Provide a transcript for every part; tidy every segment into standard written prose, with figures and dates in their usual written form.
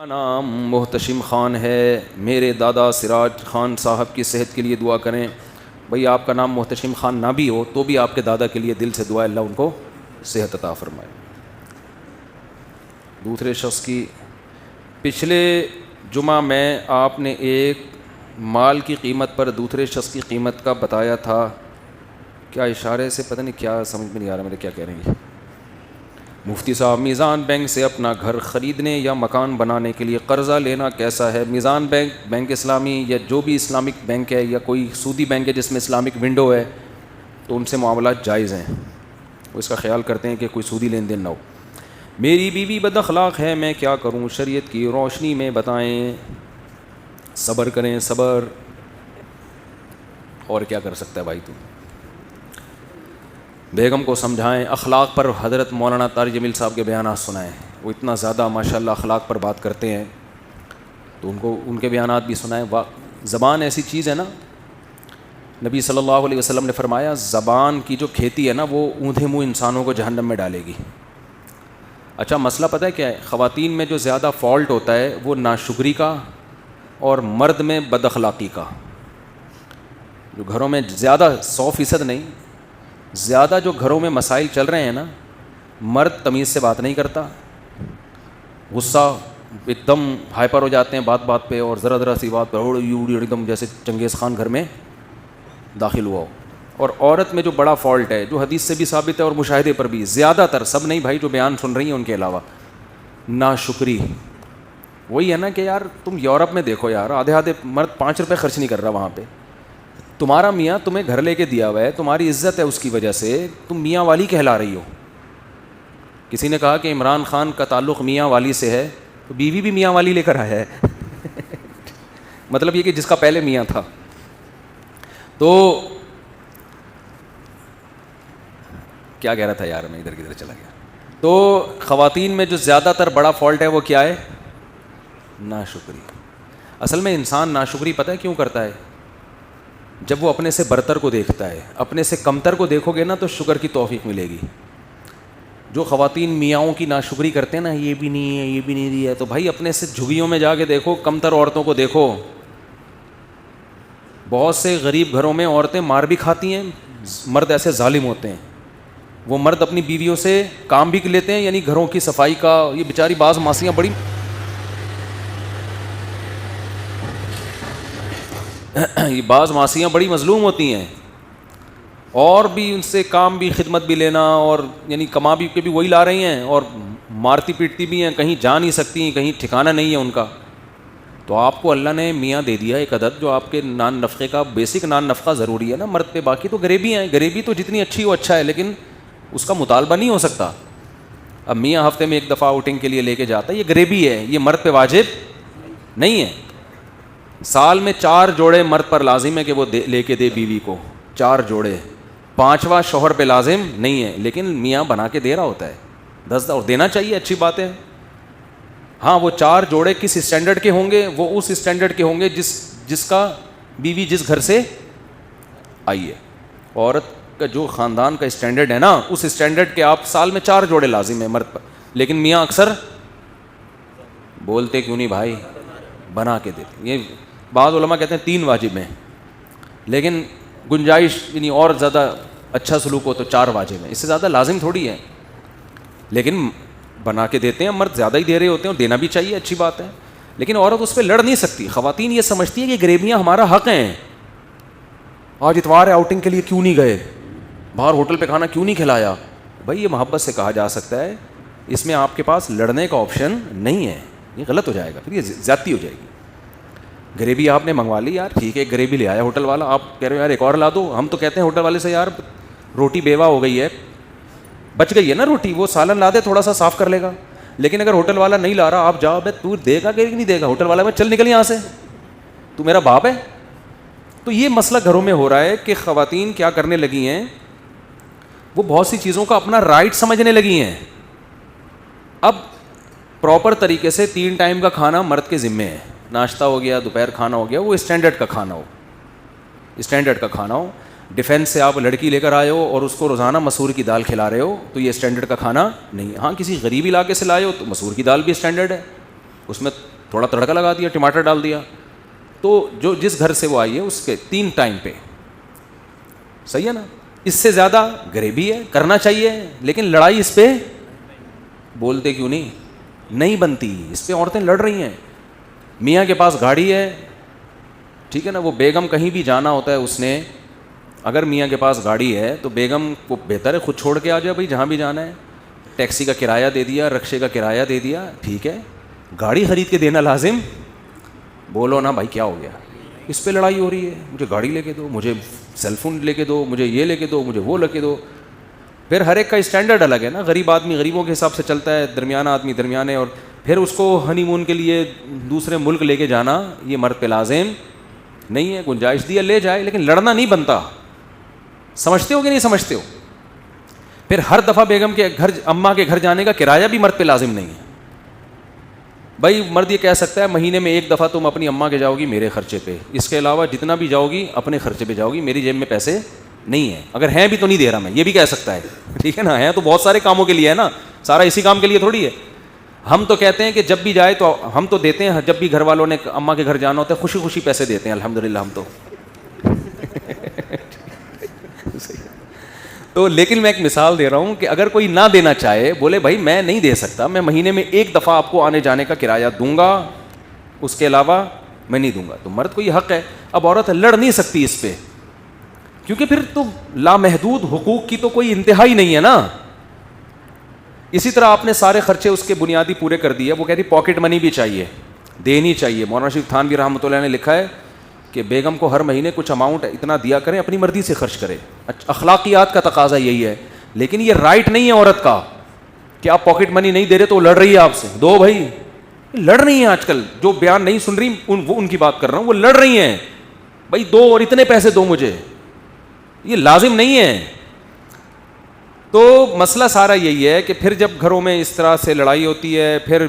نام محتشم خان ہے، میرے دادا سراج خان صاحب کی صحت کے لیے دعا کریں۔ بھئی آپ کا نام محتشم خان نہ بھی ہو تو بھی آپ کے دادا کے لیے دل سے دعا، اللہ ان کو صحت عطا فرمائے۔ دوسرے شخص کی، پچھلے جمعہ میں آپ نے ایک مال کی قیمت پر دوسرے شخص کی قیمت کا بتایا تھا، کیا اشارے سے پتہ نہیں کیا سمجھ میں نہیں آ رہا میرے کیا کہہ رہے ہیں۔ مفتی صاحب، میزان بینک سے اپنا گھر خریدنے یا مکان بنانے کے لیے قرضہ لینا کیسا ہے؟ میزان بینک، بینک اسلامی یا جو بھی اسلامک بینک ہے یا کوئی سودی بینک ہے جس میں اسلامک ونڈو ہے تو ان سے معاملات جائز ہیں، وہ اس کا خیال کرتے ہیں کہ کوئی سودی لین دین نہ ہو۔ میری بیوی بد اخلاق ہے، میں کیا کروں؟ شریعت کی روشنی میں بتائیں۔ صبر کریں، صبر، اور کیا کر سکتا ہے بھائی تو؟ بیگم کو سمجھائیں، اخلاق پر حضرت مولانا طارق جمیل صاحب کے بیانات سنائیں، وہ اتنا زیادہ ماشاءاللہ اخلاق پر بات کرتے ہیں تو ان کے بیانات بھی سنائیں۔ زبان ایسی چیز ہے نا، نبی صلی اللہ علیہ وسلم نے فرمایا زبان کی جو کھیتی ہے نا وہ اوندھے منہ انسانوں کو جہنم میں ڈالے گی۔ اچھا مسئلہ پتہ ہے کیا ہے؟ خواتین میں جو زیادہ فالٹ ہوتا ہے وہ ناشکری کا اور مرد میں بد اخلاقی کا۔ جو گھروں میں زیادہ 100% نہیں، زیادہ جو گھروں میں مسائل چل رہے ہیں نا، مرد تمیز سے بات نہیں کرتا، غصہ ایک دم ہائپر ہو جاتے ہیں بات بات پہ، اور ذرا ذرا سی بات پہ ایک دم جیسے چنگیز خان گھر میں داخل ہوا ہو۔ اور عورت میں جو بڑا فالٹ ہے، جو حدیث سے بھی ثابت ہے اور مشاہدے پر بھی، زیادہ تر، سب نہیں بھائی جو بیان سن رہی ہیں ان کے علاوہ، ناشکری۔ وہی ہے نا کہ یار تم یورپ میں دیکھو یار، آدھے مرد 5 روپے خرچ نہیں کر رہا وہاں پہ، تمہارا میاں تمہیں گھر لے کے دیا ہوا ہے، تمہاری عزت ہے اس کی وجہ سے، تم میاں والی کہلا رہی ہو۔ کسی نے کہا کہ عمران خان کا تعلق میاں والی سے ہے تو بیوی بھی میاں والی لے کر آیا ہے مطلب یہ کہ جس کا پہلے میاں تھا۔ تو کیا کہہ رہا تھا یار، میں ادھر کدھر چلا گیا۔ تو خواتین میں جو زیادہ تر بڑا فالٹ ہے وہ کیا ہے؟ ناشکری۔ اصل میں انسان ناشکری پتہ ہے کیوں کرتا ہے؟ جب وہ اپنے سے برتر کو دیکھتا ہے، اپنے سے کمتر کو دیکھو گے نا تو شکر کی توفیق ملے گی۔ جو خواتین میاؤں کی ناشکری کرتے ہیں نا، یہ بھی نہیں ہے، یہ بھی نہیں دیا ہے، تو بھائی اپنے سے جھگیوں میں جا کے دیکھو، کمتر عورتوں کو دیکھو۔ بہت سے غریب گھروں میں عورتیں مار بھی کھاتی ہیں، مرد ایسے ظالم ہوتے ہیں، وہ مرد اپنی بیویوں سے کام بھی لیتے ہیں، یعنی گھروں کی صفائی کا۔ یہ بیچاری بعض ماسیاں بڑی یہ بعض ماسیاں بڑی مظلوم ہوتی ہیں، اور بھی ان سے کام بھی، خدمت بھی لینا، اور یعنی کما بھی کے بھی وہی لا رہی ہیں اور مارتی پیٹتی بھی ہیں، کہیں جا نہیں سکتی، کہیں ٹھکانہ نہیں ہے ان کا۔ تو آپ کو اللہ نے میاں دے دیا ایک عدد جو آپ کے نان نفقے کا، بیسک نان نفقہ ضروری ہے نا مرد پہ، باقی تو غریبی ہیں، غریبی تو جتنی اچھی ہو اچھا ہے، لیکن اس کا مطالبہ نہیں ہو سکتا۔ اب میاں ہفتے میں 1 دفعہ آؤٹنگ کے لیے لے کے جاتا ہے، یہ غریبی ہے، یہ مرد پہ واجب نہیں ہے۔ سال میں 4 جوڑے مرد پر لازم ہے کہ وہ لے کے دے بیوی کو، 4 جوڑے، 5واں شوہر پہ لازم نہیں ہے، لیکن میاں بنا کے دے رہا ہوتا ہے 10 اور دینا چاہیے، اچھی بات ہے۔ ہاں وہ 4 جوڑے کس اسٹینڈرڈ کے ہوں گے؟ وہ اس اسٹینڈرڈ کے ہوں گے جس کا بیوی جس گھر سے آئی ہے۔ عورت کا جو خاندان کا اسٹینڈرڈ ہے نا، اس اسٹینڈرڈ کے آپ سال میں 4 جوڑے لازم ہیں مرد پر، لیکن میاں اکثر بولتے کیوں نہیں بھائی، بنا کے دیتے۔ یہ بعض علماء کہتے ہیں 3 واجب ہیں، لیکن گنجائش یعنی اور زیادہ اچھا سلوک ہو تو 4 واجب ہیں، اس سے زیادہ لازم تھوڑی ہے، لیکن بنا کے دیتے ہیں، مرد زیادہ ہی دے رہے ہوتے ہیں اور دینا بھی چاہیے، اچھی بات ہے، لیکن عورت اس پہ لڑ نہیں سکتی۔ خواتین یہ سمجھتی ہے کہ غریبیاں ہمارا حق ہیں، آج اتوار ہے آؤٹنگ کے لیے کیوں نہیں گئے، باہر ہوٹل پہ کھانا کیوں نہیں کھلایا۔ بھائی یہ محبت سے کہا جا سکتا ہے، اس میں آپ کے پاس لڑنے کا آپشن نہیں ہے، یہ غلط ہو جائے گا، پھر یہ زیادتی ہو جائے گی۔ غریبی آپ نے منگوا لی یار، ٹھیک ہے غریبی لے آیا ہوٹل والا، آپ کہہ رہے ہو یار ایک اور لا دو، ہم تو کہتے ہیں ہوٹل والے سے یار روٹی بیوہ ہو گئی ہے، بچ گئی ہے نا روٹی، وہ سالن لا دے تھوڑا سا صاف کر لے گا، لیکن اگر ہوٹل والا نہیں لا رہا آپ جاؤ، بھائی تو دے گا کہ نہیں دے گا، ہوٹل والا میں چل نکل یہاں سے، تو میرا باپ ہے۔ تو یہ مسئلہ گھروں میں ہو رہا ہے کہ خواتین کیا کرنے لگی ہیں، وہ بہت سی چیزوں کا اپنا رائٹ سمجھنے لگی ہیں۔ اب پراپر طریقے سے 3 ٹائم کا کھانا مرد کے ذمے ہے، ناشتہ ہو گیا، دوپہر کھانا ہو گیا، وہ اسٹینڈرڈ کا کھانا ہو، اسٹینڈرڈ کا کھانا ہو۔ ڈیفینس سے آپ لڑکی لے کر آئے ہو اور اس کو روزانہ مسور کی دال کھلا رہے ہو تو یہ اسٹینڈرڈ کا کھانا نہیں ہے۔ ہاں کسی غریب علاقے سے لائے ہو تو مسور کی دال بھی اسٹینڈرڈ ہے، اس میں تھوڑا تڑکا لگا دیا, ٹماٹر ڈال دیا. تو جو جس گھر سے وہ آئی ہے اس کے 3 ٹائم پہ, صحیح ہے نا. اس سے زیادہ غریبی ہے, کرنا چاہیے, لیکن لڑائی اس پہ بولتے کیوں نہیں بنتی. اس پہ عورتیں لڑ رہی ہیں. میاں کے پاس گاڑی ہے, ٹھیک ہے نا, وہ بیگم کہیں بھی جانا ہوتا ہے اس نے, اگر میاں کے پاس گاڑی ہے تو بیگم کو بہتر ہے خود چھوڑ کے آ جائے بھائی جہاں بھی جانا ہے. ٹیکسی کا کرایہ دے دیا, رکشے کا کرایہ دے دیا, ٹھیک ہے. گاڑی خرید کے دینا لازم, بولو نا بھائی کیا ہو گیا, اس پہ لڑائی ہو رہی ہے. مجھے گاڑی لے کے دو, مجھے سیل فون لے کے دو, مجھے یہ لے کے دو, مجھے وہ لے کے دو. پھر ہر ایک کا اسٹینڈرڈ الگ ہے نا. غریب آدمی غریبوں کے حساب سے چلتا ہے, درمیانہ آدمی درمیانے, اور پھر اس کو ہنی مون کے لیے دوسرے ملک لے کے جانا یہ مرد پہ لازم نہیں ہے. گنجائش دی ہے لے جائے, لیکن لڑنا نہیں بنتا. سمجھتے ہو کہ نہیں سمجھتے ہو؟ پھر ہر دفعہ بیگم کے گھر, اماں کے گھر جانے کا کرایہ بھی مرد پہ لازم نہیں ہے. بھائی مرد یہ کہہ سکتا ہے مہینے میں 1 دفعہ تم اپنی اماں کے جاؤ گی میرے خرچے پہ, اس کے علاوہ جتنا بھی جاؤ گی اپنے خرچے پہ جاؤ گی, میری جیب میں پیسے نہیں ہیں. اگر ہیں بھی تو نہیں دے رہا میں, یہ بھی کہہ سکتا ہے, ٹھیک ہے نا. ہیں تو بہت سارے کاموں کے لیے ہے نا, سارا اسی کام کے لیے تھوڑی ہے. ہم تو کہتے ہیں کہ جب بھی جائے تو ہم تو دیتے ہیں, جب بھی گھر والوں نے اماں کے گھر جانا ہوتا ہے خوشی خوشی پیسے دیتے ہیں الحمدللہ ہم تو لیکن میں ایک مثال دے رہا ہوں کہ اگر کوئی نہ دینا چاہے, بولے بھائی میں نہیں دے سکتا, میں مہینے میں 1 دفعہ آپ کو آنے جانے کا کرایہ دوں گا, اس کے علاوہ میں نہیں دوں گا, تو مرد کو یہ حق ہے. اب عورت لڑ نہیں سکتی اس پہ, کیونکہ پھر تو لامحدود حقوق کی تو کوئی انتہا ہی نہیں ہے نا. اسی طرح آپ نے سارے خرچے اس کے بنیادی پورے کر دیے, وہ کہتی پاکٹ منی بھی چاہیے, دینی چاہیے. مولانا شریف تھانوی رحمۃ اللہ نے لکھا ہے کہ بیگم کو ہر مہینے کچھ اماؤنٹ اتنا دیا کریں, اپنی مرضی سے خرچ کرے. اخلاقیات کا تقاضا یہی ہے, لیکن یہ رائٹ نہیں ہے عورت کا کہ آپ پاکٹ منی نہیں دے رہے تو وہ لڑ رہی ہے آپ سے. دو بھائی لڑ رہی ہیں آج کل, جو بیان نہیں سن رہی ان کی بات کر رہا ہوں, وہ لڑ رہی ہیں بھائی دو اور اتنے پیسے دو مجھے, یہ لازم نہیں ہے. تو مسئلہ سارا یہی ہے کہ پھر جب گھروں میں اس طرح سے لڑائی ہوتی ہے, پھر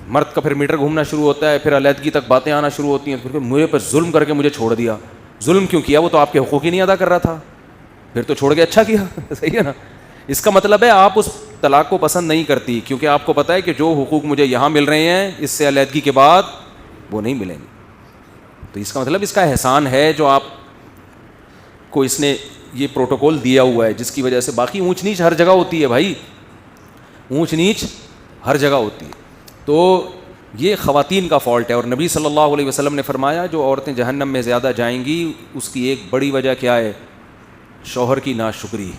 مرد کا پھر میٹر گھومنا شروع ہوتا ہے, پھر علیحدگی تک باتیں آنا شروع ہوتی ہیں, پھر مجھے پر ظلم کر کے مجھے چھوڑ دیا. ظلم کیوں کیا, وہ تو آپ کے حقوق ہی نہیں ادا کر رہا تھا, پھر تو چھوڑ کے اچھا کیا. صحیح ہے نا. اس کا مطلب ہے آپ اس طلاق کو پسند نہیں کرتی, کیونکہ آپ کو پتہ ہے کہ جو حقوق مجھے یہاں مل رہے ہیں اس سے علیحدگی کے بعد وہ نہیں ملیں گے. تو اس کا مطلب اس کا احسان ہے جو آپ کو اس نے یہ پروٹوکول دیا ہوا ہے, جس کی وجہ سے باقی اونچ نیچ ہر جگہ ہوتی ہے بھائی, اونچ نیچ ہر جگہ ہوتی ہے. تو یہ خواتین کا فالٹ ہے. اور نبی صلی اللہ علیہ وسلم نے فرمایا جو عورتیں جہنم میں زیادہ جائیں گی اس کی ایک بڑی وجہ کیا ہے, شوہر کی ناشکری.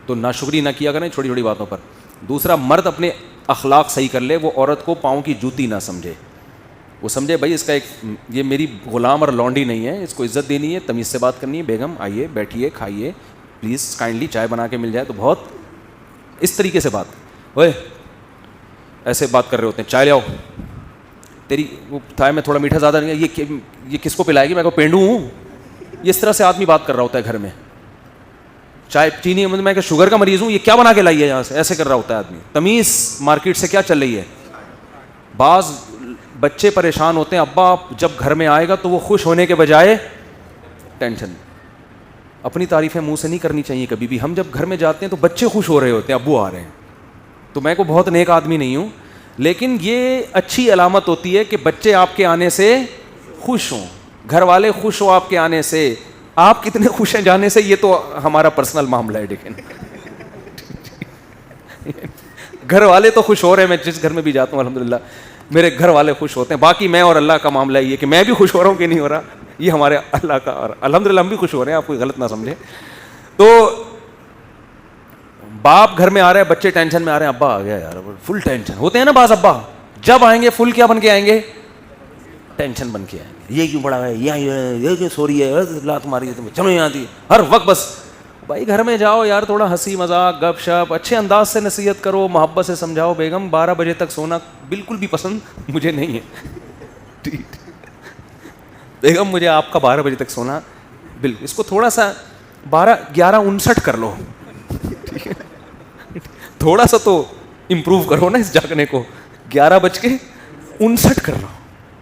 تو ناشکری نہ کیا کریں چھوٹی چھوٹی باتوں پر. دوسرا, مرد اپنے اخلاق صحیح کر لے, وہ عورت کو پاؤں کی جوتی نہ سمجھے, وہ سمجھے بھائی اس کا ایک یہ میری غلام اور لونڈی نہیں ہے, اس کو عزت دینی ہے, تمیز سے بات کرنی ہے. بیگم آئیے بیٹھیے کھائیے پلیز, کائنڈلی چائے بنا کے مل جائے, تو بہت اس طریقے سے بات. اوے ایسے بات کر رہے ہوتے ہیں, چائے لاؤ, تیری وہ چائے میں تھوڑا میٹھا زیادہ نہیں ہے, یہ کس کو پلائے گی, میں کو پینڈو ہوں. اس طرح سے آدمی بات کر رہا ہوتا ہے گھر میں. چائے چینی میں کہ شوگر کا مریض ہوں, یہ کیا بنا کے لائی ہے یہاں سے, ایسے کر رہا ہوتا ہے آدمی. تمیز مارکیٹ سے کیا چل رہی ہے. بعض بچے پریشان ہوتے ہیں, ابا جب گھر میں آئے گا تو وہ خوش ہونے کے بجائے ٹینشن. اپنی تعریفیں منہ سے نہیں کرنی چاہیے کبھی بھی. ہم جب گھر میں جاتے ہیں تو بچے خوش ہو رہے ہوتے ہیں, ابو آ رہے ہیں. تو میں کو بہت نیک آدمی نہیں ہوں, لیکن یہ اچھی علامت ہوتی ہے کہ بچے آپ کے آنے سے خوش ہوں, گھر والے خوش ہوں آپ کے آنے سے. آپ کتنے خوش ہیں جانے سے یہ تو ہمارا پرسنل معاملہ ہے, لیکن گھر والے تو خوش ہو رہے ہیں. میں جس گھر میں بھی جاتا ہوں الحمدللہ میرے گھر والے خوش ہوتے ہیں. باقی میں اور اللہ کا معاملہ یہ کہ میں بھی خوش ہو رہا ہوں کہ نہیں ہو رہا, یہ ہمارے اللہ کا, اور الحمدللہ ہم بھی خوش ہو رہے ہیں, آپ کوئی غلط نہ سمجھیں. تو باپ گھر میں آ رہے ہیں, بچے ٹینشن میں آ رہے ہیں, ابا آ گیا یار, فل ٹینشن ہوتے ہیں نا بعض ابا. جب آئیں گے فل کیا بن کے آئیں گے, ٹینشن بن کے آئیں گے. یہ کیوں پڑا ہے, یہ کیوں سو رہی ہے, لات ماری ہے, چلو یہاں آتی ہر وقت. بس بھائی گھر میں جاؤ یار, تھوڑا ہنسی مذاق گپ شپ اچھے انداز سے نصیحت کرو, محبت سے سمجھاؤ. بیگم 12 بجے تک سونا بالکل بھی پسند مجھے نہیں ہے. بیگم مجھے آپ کا 12 بجے تک سونا بالکل, اس کو تھوڑا سا 11:59 کر لو, تھوڑا سا تو امپروو کرو نا اس جاگنے کو. 11:59 کر لو,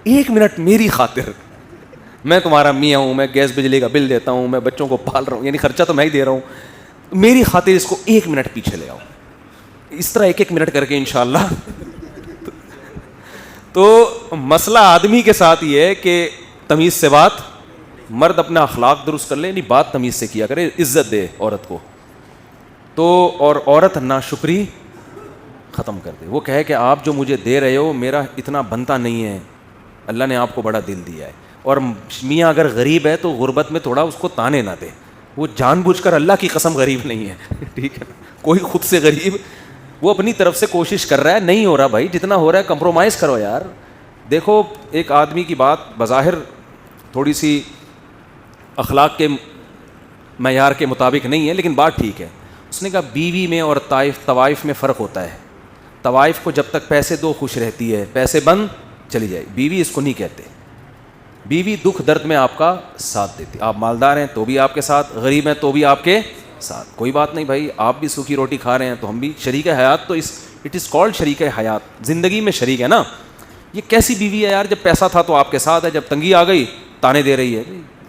1 منٹ میری خاطر. میں تمہارا میاں ہوں, میں گیس بجلی کا بل دیتا ہوں, میں بچوں کو پال رہا ہوں, یعنی خرچہ تو میں ہی دے رہا ہوں. میری خاطر اس کو 1 منٹ پیچھے لے آؤ. اس طرح 1-1 منٹ کر کے انشاءاللہ. تو مسئلہ آدمی کے ساتھ یہ ہے کہ تمیز سے بات، مرد اپنا اخلاق درست کر لے، یعنی بات تمیز سے کیا کرے، عزت دے عورت کو تو، اور عورت ناشکری ختم کر دے. وہ کہے کہ آپ جو مجھے دے رہے ہو میرا اتنا بنتا نہیں ہے، اللہ نے آپ کو بڑا دل دیا ہے. اور میاں اگر غریب ہے تو غربت میں تھوڑا اس کو تانے نہ دے، وہ جان بوجھ کر اللہ کی قسم غریب نہیں ہے. ٹھیک ہے، کوئی خود سے غریب، وہ اپنی طرف سے کوشش کر رہا ہے، نہیں ہو رہا بھائی، جتنا ہو رہا ہے کمپرومائز کرو یار. دیکھو ایک آدمی کی بات بظاہر تھوڑی سی اخلاق کے معیار کے مطابق نہیں ہے، لیکن بات ٹھیک ہے. اس نے کہا بیوی میں اور طوائف میں فرق ہوتا ہے. طوائف کو جب تک پیسے دو خوش رہتی ہے، پیسے بند چلی جائے. بیوی اس کو نہیں کہتے. بیوی دکھ درد میں آپ کا ساتھ دیتی. آپ مالدار ہیں تو بھی آپ کے ساتھ، غریب ہیں تو بھی آپ کے ساتھ. کوئی بات نہیں بھائی، آپ بھی سوکھی روٹی کھا رہے ہیں تو ہم بھی شریک حیات. تو اٹ از کالڈ شریک حیات، زندگی میں شریک ہے نا. یہ کیسی بیوی ہے یار، جب پیسہ تھا تو آپ کے ساتھ ہے، جب تنگی آ گئی تانے دے رہی ہے.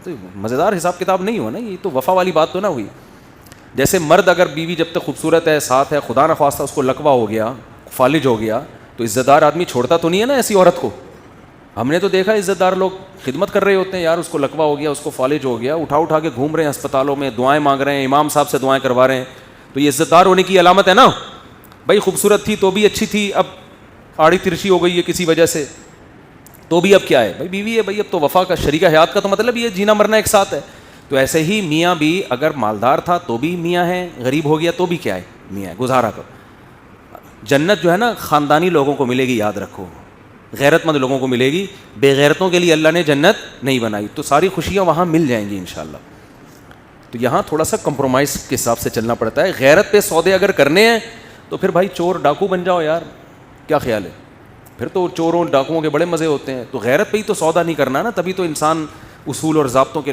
تو مزیدار حساب کتاب نہیں ہوا نا، یہ تو وفا والی بات تو نہ ہوئی. جیسے مرد اگر بیوی جب تک خوبصورت ہے، ساتھ ہے، خدا نخواستہ اس کو لقوہ ہو گیا، فالج ہو گیا، تو عزت دار آدمی چھوڑتا تو نہیں ہے نا ایسی عورت کو. ہم نے تو دیکھا عزت دار لوگ خدمت کر رہے ہوتے ہیں، یار اس کو لقوہ ہو گیا، اس کو فالج ہو گیا، اٹھا کے گھوم رہے ہیں اسپتالوں میں، دعائیں مانگ رہے ہیں، امام صاحب سے دعائیں کروا رہے ہیں. تو یہ عزت دار ہونے کی علامت ہے نا. بھائی خوبصورت تھی تو بھی اچھی تھی، اب آڑی ترچی ہو گئی ہے کسی وجہ سے، تو بھی اب کیا ہے بھائی، بیوی ہے بھائی، اب تو وفا کا شریک حیات کا تو مطلب یہ جینا مرنا ایک ساتھ ہے. تو ایسے ہی میاں بھی اگر مالدار تھا تو بھی میاں ہے، غریب ہو گیا تو بھی کیا ہے، میاں ہے. گزارا کرو. جنت جو ہے نا خاندانی لوگوں کو ملے گی، یاد رکھو، غیرت مند لوگوں کو ملے گی. بے غیرتوں کے لیے اللہ نے جنت نہیں بنائی. تو ساری خوشیاں وہاں مل جائیں گی انشاءاللہ. تو یہاں تھوڑا سا کمپرومائز کے حساب سے چلنا پڑتا ہے. غیرت پہ سودے اگر کرنے ہیں تو پھر بھائی چور ڈاکو بن جاؤ یار، کیا خیال ہے؟ پھر تو چوروں ڈاکوؤں کے بڑے مزے ہوتے ہیں. تو غیرت پہ ہی تو سودا نہیں کرنا نا، تبھی تو انسان اصول اور ضابطوں کے